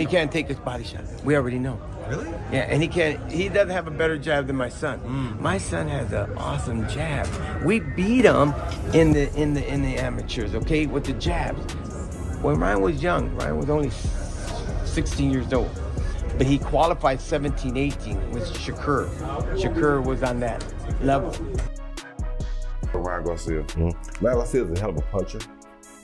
He can't take his body shot. We already know. Really? Yeah, and he doesn't have a better jab than my son. My son has an awesome jab. We beat him in the amateurs, okay, with the jabs. When Ryan was young, Ryan was only 16 years old. But he qualified 17, 18 with Shakur. Shakur was on that level. Ryan Garcia. Ryan Garcia is a hell of a puncher.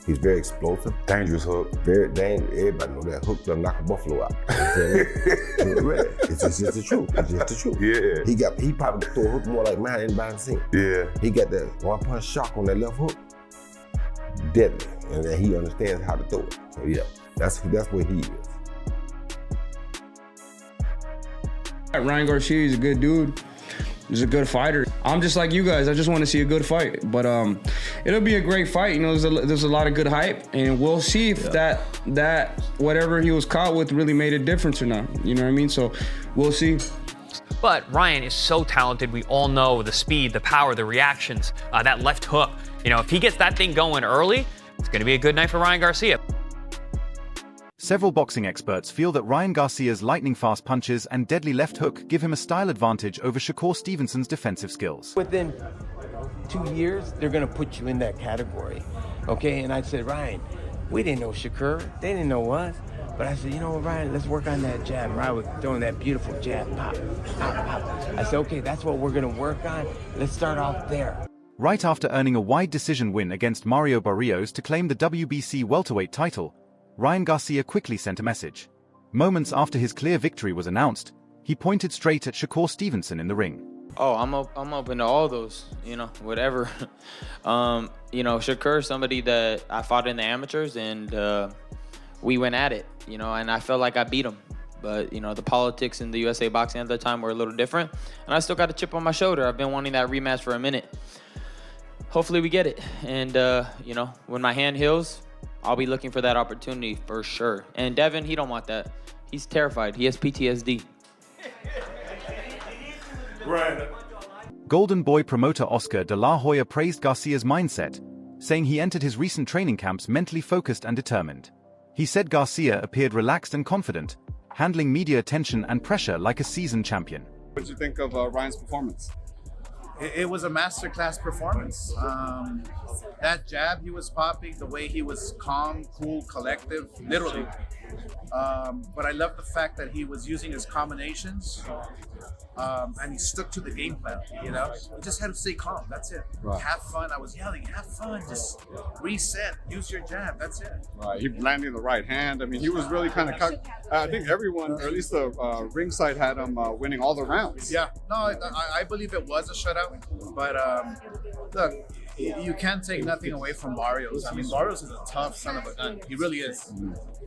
He's very explosive. Dangerous hook. Very dangerous. Everybody know that hook will knock a buffalo out. It's just the truth. It's just the truth. Yeah. He probably throw a hook more like mine anybody seen. Yeah. He got that one-punch shock on that left hook. Deadly. And then he understands how to throw it. So yeah, that's where he is. Ryan Garcia is a good dude. He's a good fighter. I'm just like you guys. I just want to see a good fight. But it'll be a great fight. You know, there's a lot of good hype, and we'll see if that whatever he was caught with really made a difference or not. You know what I mean? So we'll see. But Ryan is so talented. We all know the speed, the power, the reactions, that left hook. You know, if he gets that thing going early, it's going to be a good night for Ryan Garcia. Several boxing experts feel that Ryan Garcia's lightning-fast punches and deadly left hook give him a style advantage over Shakur Stevenson's defensive skills. Within 2 years, they're going to put you in that category, okay? And I said, Ryan, we didn't know Shakur. They didn't know us. But I said, you know what, Ryan, let's work on that jab. Ryan was throwing that beautiful jab, pop, pop, pop. I said, okay, that's what we're going to work on. Let's start off there. Right after earning a wide decision win against Mario Barrios to claim the WBC welterweight title, Ryan Garcia quickly sent a message. Moments after his clear victory was announced, he pointed straight at Shakur Stevenson in the ring. Oh, I'm open to all those, you know, whatever. You know, Shakur, somebody that I fought in the amateurs, and we went at it, you know, and I felt like I beat him. But, you know, the politics in the USA boxing at that time were a little different, and I still got a chip on my shoulder. I've been wanting that rematch for a minute. Hopefully we get it, and, you know, when my hand heals, I'll be looking for that opportunity for sure. And Devin, he don't want that. He's terrified. He has PTSD. Right. Golden Boy promoter Oscar de la Hoya praised Garcia's mindset, saying he entered his recent training camps mentally focused and determined. He said Garcia appeared relaxed and confident, handling media attention and pressure like a seasoned champion. What did you think of Ryan's performance? It was a masterclass performance. That jab he was popping, the way he was calm, cool, collective, literally. But I love the fact that he was using his combinations and he stuck to the game plan, you know? He just had to stay calm, that's it. Right. Have fun, I was yelling, have fun, just reset, use your jab, that's it. Right, he landing the right hand. I mean, he was really kind of cut. I think everyone, or at least the ringside, had him winning all the rounds. Yeah, no, I believe it was a shutout, but look, you can't take nothing away from Barrios. I mean, Barrios is a tough son of a gun. He really is.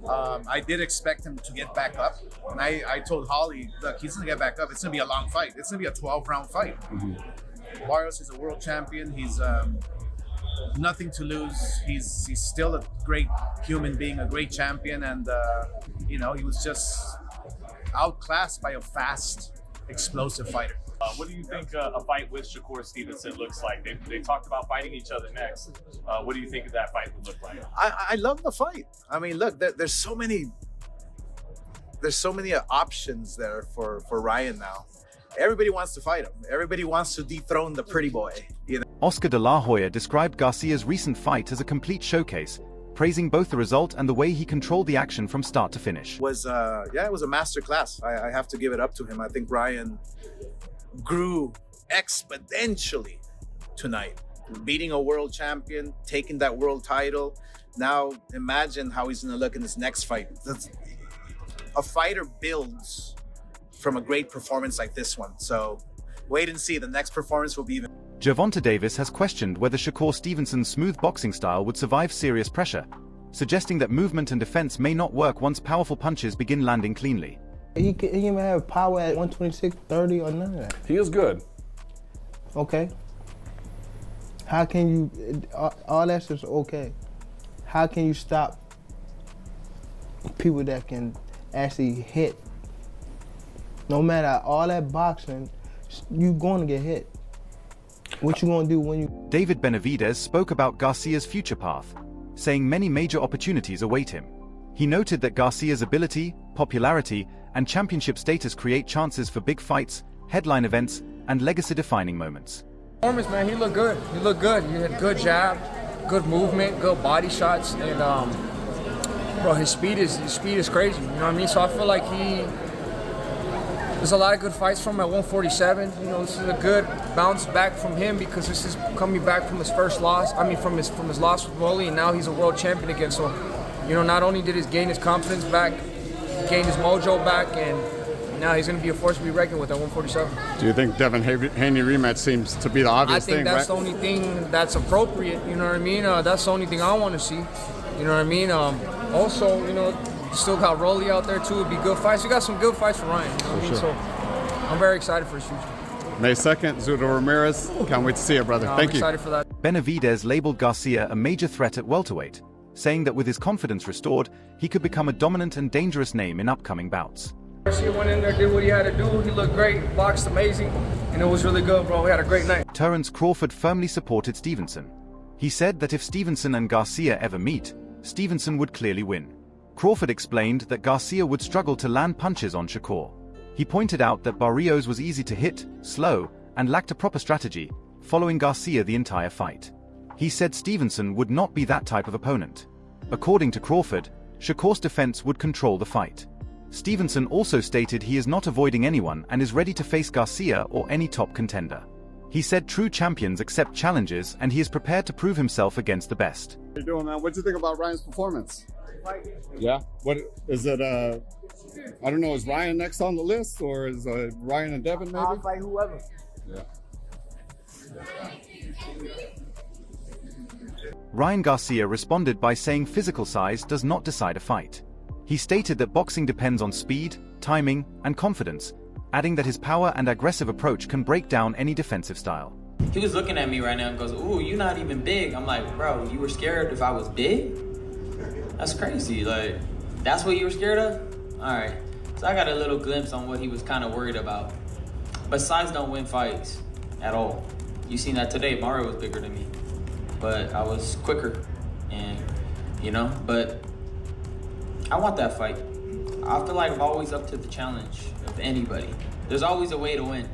I did expect him to get back up, and I told Holly, look, he's gonna get back up. It's gonna be a long fight. It's gonna be a 12-round fight. Barrios is a world champion. He's nothing to lose. He's still a great human being, a great champion, and you know, he was just outclassed by a fast, explosive fighter. What do you think a fight with Shakur Stevenson looks like? They talked about fighting each other next. What do you think that fight would look like? I love the fight. I mean, look, there's so many options there for Ryan now. Everybody wants to fight him. Everybody wants to dethrone the pretty boy, you know? Oscar de la Hoya described Garcia's recent fight as a complete showcase, praising both the result and the way he controlled the action from start to finish. It was a master class. I have to give it up to him. I think Ryan grew exponentially tonight, beating a world champion, taking that world title. Now imagine how he's gonna look in his next fight. A fighter builds from a great performance like this one. So wait and see, the next performance will be even. Gervonta Davis has questioned whether Shakur Stevenson's smooth boxing style would survive serious pressure, suggesting that movement and defense may not work once powerful punches begin landing cleanly. He can even have power at 126, 30, or none of that. He is good. Okay. How can you, all that's just okay. How can you stop people that can actually hit? No matter all that boxing, you're going to get hit. What you going to do when you... David Benavidez spoke about Garcia's future path, saying many major opportunities await him. He noted that Garcia's ability, popularity, and championship status create chances for big fights, headline events, and legacy-defining moments. Performance, man, he looked good. He looked good. He had good jab, good movement, good body shots, and bro, his speed is crazy. You know what I mean? So I feel like there's a lot of good fights from him at 147. You know, this is a good bounce back from him because this is coming back from his first loss. I mean, from his loss with Rolly, and now he's a world champion again. So, you know, not only did he gain his confidence back, he gained his mojo back, and now he's going to be a force to be reckoned with at 147. Do you think Devin Haney rematch seems to be the obvious thing, I think that's right? the only thing that's appropriate, you know what I mean? That's the only thing I want to see, you know what I mean? Also, you know, still got Rolly out there too. It'd be good fights. We got some good fights for Ryan, you know what I mean? So I'm very excited for his future. May 2nd, Zudo Ramirez. Can't wait to see you, brother. Thank you. I'm excited for that. Benavidez labeled Garcia a major threat at welterweight, saying that with his confidence restored, he could become a dominant and dangerous name in upcoming bouts. Garcia went in there, did what he had to do. He looked great, boxed amazing, and it was really good, bro. We had a great night. Terence Crawford firmly supported Stevenson. He said that if Stevenson and Garcia ever meet, Stevenson would clearly win. Crawford explained that Garcia would struggle to land punches on Shakur. He pointed out that Barrios was easy to hit, slow, and lacked a proper strategy, following Garcia the entire fight. He said Stevenson would not be that type of opponent. According to Crawford, Shakur's defense would control the fight. Stevenson also stated he is not avoiding anyone and is ready to face Garcia or any top contender. He said true champions accept challenges and he is prepared to prove himself against the best. How you doing, man? What do you think about Ryan's performance? Yeah? What is it? I don't know. Is Ryan next on the list, or is Ryan and Devin maybe? I'll fight whoever. Yeah. Ryan Garcia responded by saying physical size does not decide a fight. He stated that boxing depends on speed, timing, and confidence, adding that his power and aggressive approach can break down any defensive style. He was looking at me right now and goes, "Ooh, you're not even big." I'm like, "Bro, you were scared if I was big? That's crazy. Like, that's what you were scared of?" All right. So I got a little glimpse on what he was kind of worried about. But size don't win fights at all. You seen that today. Mario was bigger than me, but I was quicker, and you know. But I want that fight. I feel like I'm always up to the challenge of anybody. There's always a way to win.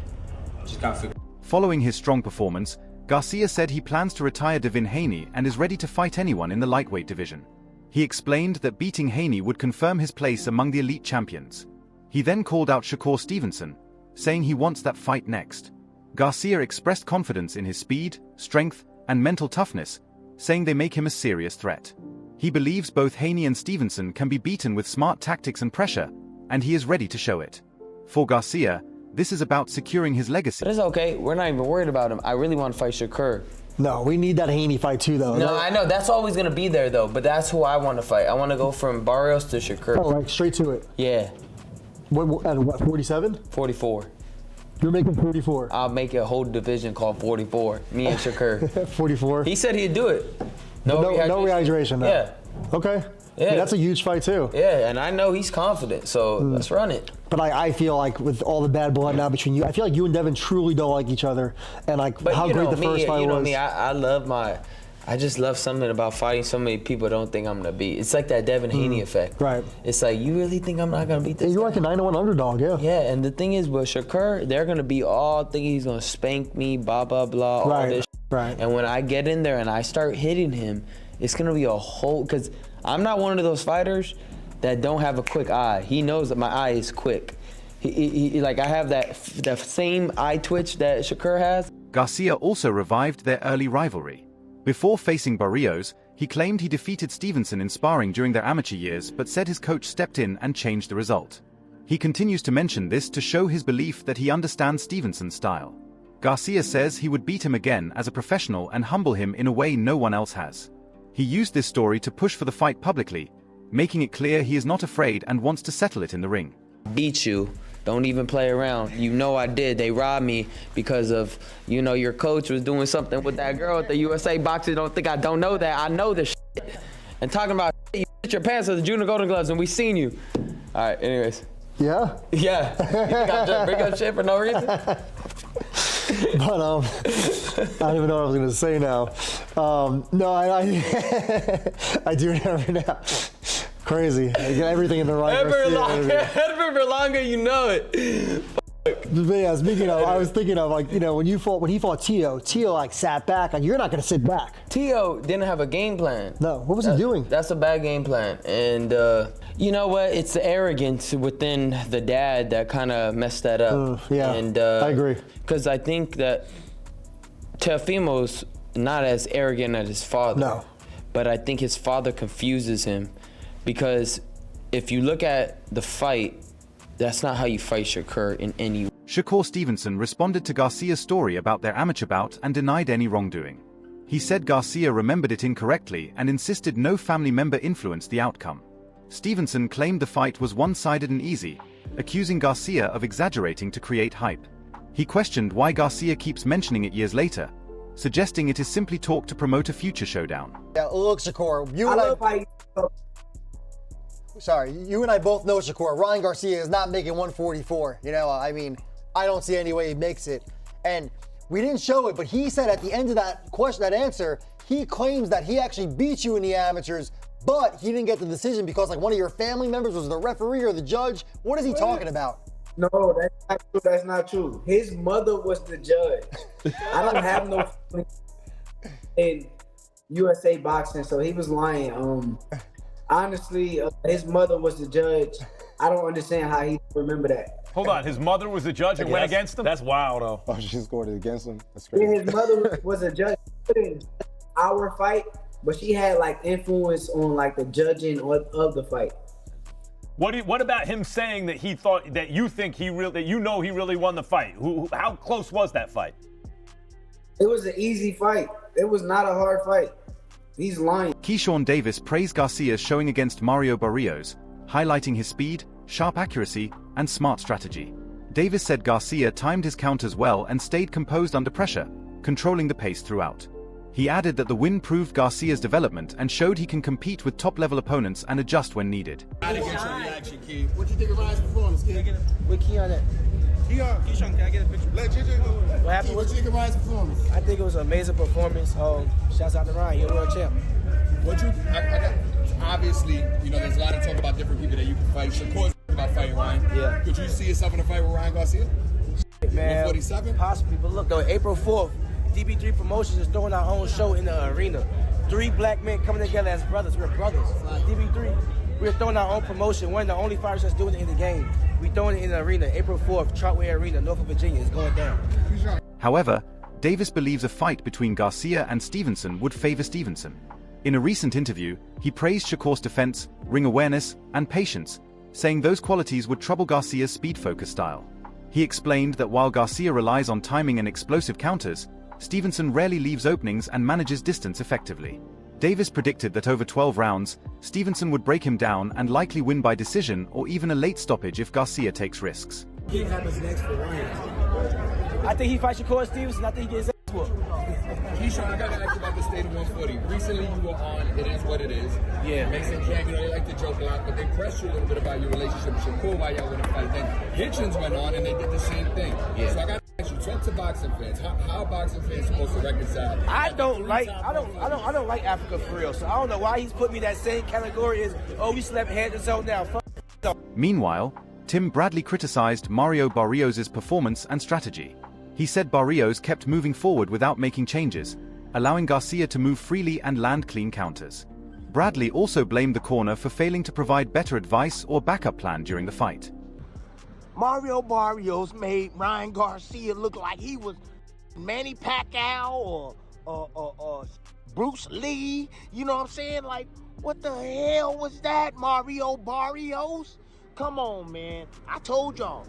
Just gotta figure. Following his strong performance, Garcia said he plans to retire Devin Haney and is ready to fight anyone in the lightweight division. He explained that beating Haney would confirm his place among the elite champions. He then called out Shakur Stevenson, saying he wants that fight next. Garcia expressed confidence in his speed, strength, and mental toughness, saying they make him a serious threat. He believes both Haney and Stevenson can be beaten with smart tactics and pressure, and he is ready to show it. For Garcia, this is about securing his legacy. But it's okay. We're not even worried about him. I really want to fight Shakur. No, we need that Haney fight too, though. No, I know. That's always going to be there, though. But that's who I want to fight. I want to go from Barrios to Shakur. Oh, like straight to it. Yeah. What 47? 44. You're making 44. I'll make a whole division called 44. Me and Shakur. 44. He said he'd do it. No rehydration. No. Yeah. Okay. Yeah. I mean, that's a huge fight too. Yeah, and I know he's confident, so let's run it. But I feel like with all the bad blood now between you, I feel like you and Devin truly don't like each other. And like But how you great know the first fight you know was. me, I just love something about fighting so many people don't think I'm gonna beat. It's like that Devin Haney effect. Right. It's like, you really think I'm not gonna beat this You're guy? like a 9-1 underdog, yeah. Yeah, and the thing is with Shakur, they're gonna be all thinking he's gonna spank me, blah blah blah, all this. Right. And when I get in there and I start hitting him, it's gonna be a whole, because I'm not one of those fighters that don't have a quick eye. He knows that my eye is quick. He like I have that same eye twitch that Shakur has. Garcia also revived their early rivalry. Before facing Barrios, he claimed he defeated Stevenson in sparring during their amateur years but said his coach stepped in and changed the result. He continues to mention this to show his belief that he understands Stevenson's style. Garcia says he would beat him again as a professional and humble him in a way no one else has. He used this story to push for the fight publicly, making it clear he is not afraid and wants to settle it in the ring. Beat you. Don't even play around. You know I did. They robbed me because of, you know, your coach was doing something with that girl at the USA boxing. Don't think I don't know that. I know this shit. And talking about you hit your pants with the Junior Golden Gloves and we seen you. All right, anyways. Yeah? Yeah. You think I just bring up shit for no reason? But I don't even know what I was gonna say now. No, I do remember now. Crazy. They get everything in the right. Edward Berlanga, you know it. But yeah, speaking of, I was thinking of like, you know, when he fought Tio like sat back. Like, you're not gonna sit back. Tio didn't have a game plan. No, what was he doing? That's a bad game plan. And you know what? It's the arrogance within the dad that kind of messed that up. Yeah, and I agree. Because I think that Teofimo's not as arrogant as his father. No. But I think his father confuses him, because if you look at the fight, that's not how you fight Shakur in any way. Shakur Stevenson responded to Garcia's story about their amateur bout and denied any wrongdoing. He said Garcia remembered it incorrectly and insisted no family member influenced the outcome. Stevenson claimed the fight was one-sided and easy, accusing Garcia of exaggerating to create hype. He questioned why Garcia keeps mentioning it years later, suggesting it is simply talk to promote a future showdown. Yeah, look, Shakur, you and I both know, Shakur, Ryan Garcia is not making 144. You know, I mean, I don't see any way he makes it. And we didn't show it, but he said at the end of that question, that answer, he claims that he actually beat you in the amateurs, but he didn't get the decision because like one of your family members was the referee or the judge. What is he talking about? No, that's not true. That's not true. His mother was the judge. I don't have no in USA boxing, so he was lying. Honestly, his mother was the judge. I don't understand how he remember that. Hold on, his mother was the judge and went against him? That's wild, though. Oh, she scored it against him? That's crazy. Yeah, his mother was a judge in our fight, but she had like influence on like the judging of the fight. What about him saying that he thought that you think he really won the fight? How close was that fight? It was an easy fight. It was not a hard fight. He's lying. Keyshawn Davis praised Garcia's showing against Mario Barrios, highlighting his speed, sharp accuracy, and smart strategy. Davis said Garcia timed his counters well and stayed composed under pressure, controlling the pace throughout. He added that the win proved Garcia's development and showed he can compete with top-level opponents and adjust when needed. What do you think of Ryan's performance, kid? With Key on it. Keyshawn, can I get a picture? What happened? What do you think of Ryan's performance? I think it was an amazing performance. Shouts out to Ryan, you're a world champ. Obviously, you know, there's a lot of talk about different people that you can fight. Shakur's about fighting Ryan. Yeah. Could you see yourself in a fight with Ryan Garcia? Man, 147? Possibly, but look, though, April 4th, DB3 Promotions is throwing our own show in the arena. 3 black men coming together as brothers. We're brothers. DB3, we're throwing our own promotion. One of the only fighters that's doing it in the game. We're throwing it in the arena. April 4th, Chartway Arena, Norfolk, Virginia. It's going down. However, Davis believes a fight between Garcia and Stevenson would favor Stevenson. In a recent interview, he praised Shakur's defense, ring awareness, and patience, saying those qualities would trouble Garcia's speed-focused style. He explained that while Garcia relies on timing and explosive counters, Stevenson rarely leaves openings and manages distance effectively. Davis predicted that over 12 rounds, Stevenson would break him down and likely win by decision or even a late stoppage if Garcia takes risks. What happens next for Ryan? I think he fights Shakur Stevenson. I think he gets ass whooped. Keyshawn, I got to ask you about the state of 140. Recently, you were on It Is What It Is. Yeah. Mason Camp, you know, they like to joke a lot, but they pressed you a little bit about your relationship with Shakur while y'all were in a fight. Then Hitchens went on and they did the same thing. Yeah. So I got to ask you, talk to boxing fans. How are boxing fans supposed to reconcile? I don't like Africa for real. So I don't know why he's put me that same category as, oh, we slept head and toe down. Meanwhile, Tim Bradley criticized Mario Barrios' performance and strategy. He said Barrios kept moving forward without making changes, allowing Garcia to move freely and land clean counters. Bradley also blamed the corner for failing to provide better advice or backup plan during the fight. Mario Barrios made Ryan Garcia look like he was Manny Pacquiao or Bruce Lee. You know what I'm saying? Like, what the hell was that, Mario Barrios? Come on, man. I told y'all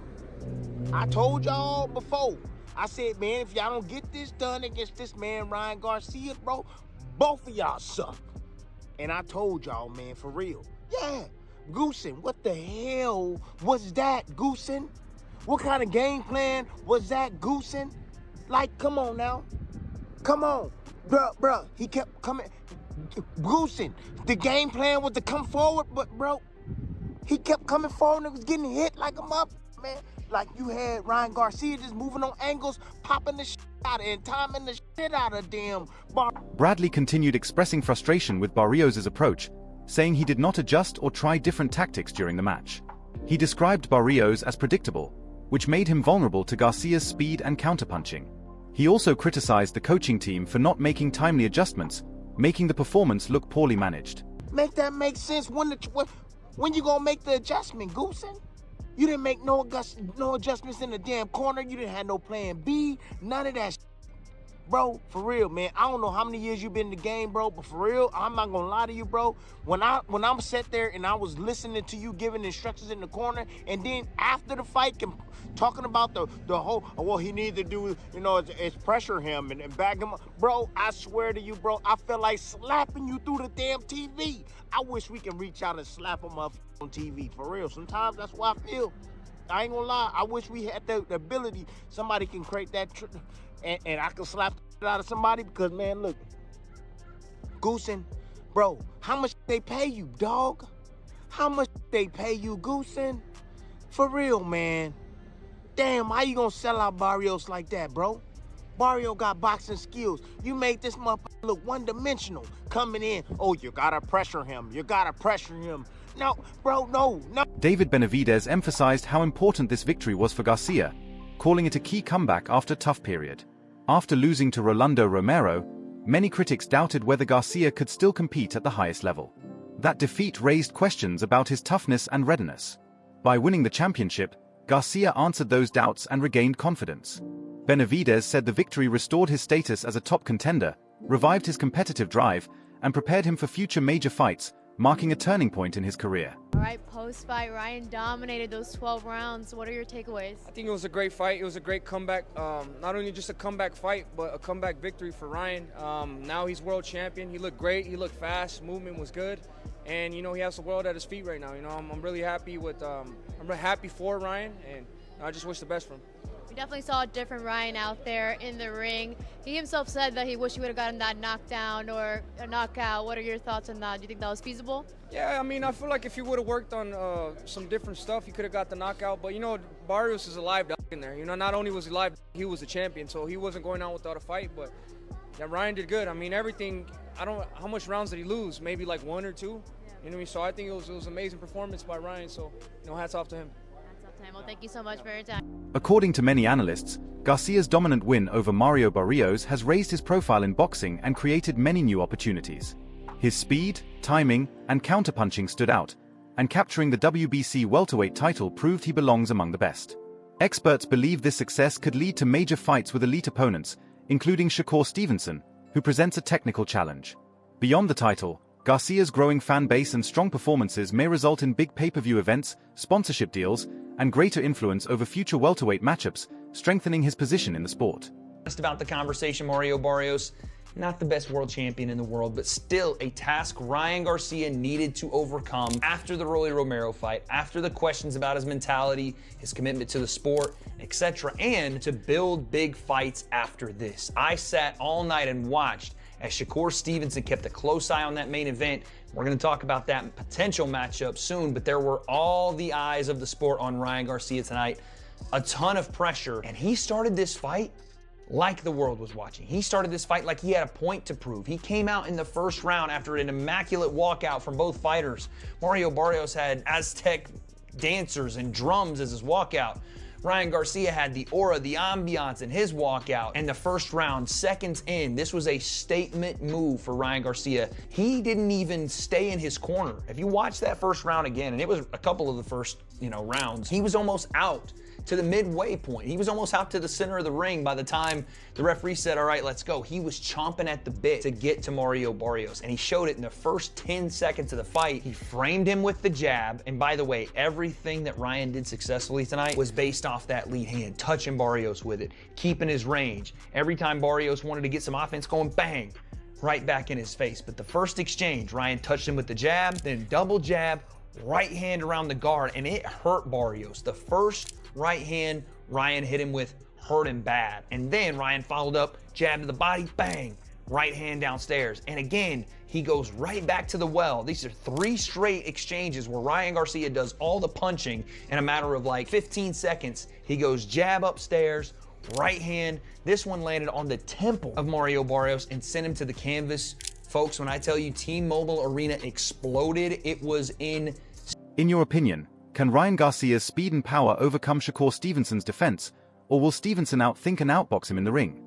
before. I said, man, if y'all don't get this done against this man, Ryan Garcia, bro, both of y'all suck. And I told y'all, man, for real. Yeah, Goosen, what the hell was that, Goosen? What kind of game plan was that, Goosen? Like, come on now. Come on. Bruh, he kept coming. Goosen, the game plan was to come forward, but, bro, he kept coming forward and was getting hit like a mother, man. Like you had Ryan Garcia just moving on angles, popping the shit out of and timing the shit out of damn Bar. Bradley continued expressing frustration with Barrios' approach, saying he did not adjust or try different tactics during the match. He described Barrios as predictable, which made him vulnerable to Garcia's speed and counterpunching. He also criticized the coaching team for not making timely adjustments, making the performance look poorly managed. Make that make sense when you gonna make the adjustment, Goosen? You didn't make no adjustments in the damn corner. You didn't have no plan B, none of that. Bro, for real, man. I don't know how many years you've been in the game, bro, but for real, I'm not gonna lie to you, bro. When I'm sat there and I was listening to you giving instructions in the corner, and then after the fight, talking about the whole, well, he needs to do, is pressure him and back him up. Bro, I swear to you, bro, I feel like slapping you through the damn TV. I wish we can reach out and slap him up on TV, for real. Sometimes that's what I feel. I ain't gonna lie. I wish we had the ability. Somebody can create that, and I can slap the out of somebody because, man, look, Goosen, bro, how much they pay you, dog? How much they pay you, Goosen? For real, man. Damn, how you gonna sell out Barrios like that, bro? Barrio got boxing skills. You made this motherfucker look one-dimensional coming in. Oh, you gotta pressure him. You gotta pressure him. No, bro, no. David Benavidez emphasized how important this victory was for Garcia, calling it a key comeback after a tough period. After losing to Rolando Romero, many critics doubted whether Garcia could still compete at the highest level. That defeat raised questions about his toughness and readiness. By winning the championship, Garcia answered those doubts and regained confidence. Benavidez said the victory restored his status as a top contender, revived his competitive drive, and prepared him for future major fights, marking a turning point in his career. All right, post-fight, Ryan dominated those 12 rounds. What are your takeaways? I think it was a great fight. It was a great comeback. Not only just a comeback fight, but a comeback victory for Ryan. Now he's world champion. He looked great. He looked fast. Movement was good. And, he has the world at his feet right now. I'm really happy with, I'm happy for Ryan, and I just wish the best for him. We definitely saw a different Ryan out there in the ring. He himself said that he wished he would have gotten that knockdown or a knockout. What are your thoughts on that? Do you think that was feasible? Yeah, I feel like if he would have worked on some different stuff, he could have got the knockout. But, Barrios is a live dog in there. Not only was he live, he was a champion, so he wasn't going out without a fight. But yeah, Ryan did good. Everything, how much rounds did he lose? Maybe like 1 or 2? Yeah. So I think it was an amazing performance by Ryan. So, hats off to him. Well, thank you so much for your time. According to many analysts, Garcia's dominant win over Mario Barrios has raised his profile in boxing and created many new opportunities. His speed, timing, and counterpunching stood out, and capturing the WBC welterweight title proved he belongs among the best. Experts believe this success could lead to major fights with elite opponents, including Shakur Stevenson, who presents a technical challenge. Beyond the title, Garcia's growing fan base and strong performances may result in big pay-per-view events, sponsorship deals, and greater influence over future welterweight matchups, strengthening his position in the sport. Just about the conversation, Mario Barrios, not the best world champion in the world, but still a task Ryan Garcia needed to overcome after the Rolly Romero fight, after the questions about his mentality, his commitment to the sport, etc., and to build big fights after this. I sat all night and watched as Shakur Stevenson kept a close eye on that main event. We're going to talk about that potential matchup soon, but there were all the eyes of the sport on Ryan Garcia tonight. A ton of pressure, and he started this fight like the world was watching. He started this fight like he had a point to prove. He came out in the first round after an immaculate walkout from both fighters. Mario Barrios had Aztec dancers and drums as his walkout. Ryan Garcia had the aura, the ambiance in his walkout. And the first round, seconds in, this was a statement move for Ryan Garcia. He didn't even stay in his corner. If you watch that first round again, and it was a couple of the first, rounds, he was almost out to the midway point. He was almost out to the center of the ring by the time the referee said, all right, let's go. He was chomping at the bit to get to Mario Barrios, and he showed it in the first 10 seconds of the fight. He framed him with the jab, and by the way, everything that Ryan did successfully tonight was based off that lead hand, touching Barrios with it, keeping his range. Every time Barrios wanted to get some offense going, bang, right back in his face. But the first exchange, Ryan touched him with the jab, then double jab, right hand around the guard, and it hurt Barrios. The first right hand Ryan hit him with hurt him bad. And then Ryan followed up, jab to the body, bang, right hand downstairs. And again, he goes right back to the well. These are 3 straight exchanges where Ryan Garcia does all the punching in a matter of like 15 seconds. He goes jab upstairs, right hand. This one landed on the temple of Mario Barrios and sent him to the canvas Folks, when I tell you T-Mobile Arena exploded, it was in... In your opinion, can Ryan Garcia's speed and power overcome Shakur Stevenson's defense, or will Stevenson outthink and outbox him in the ring?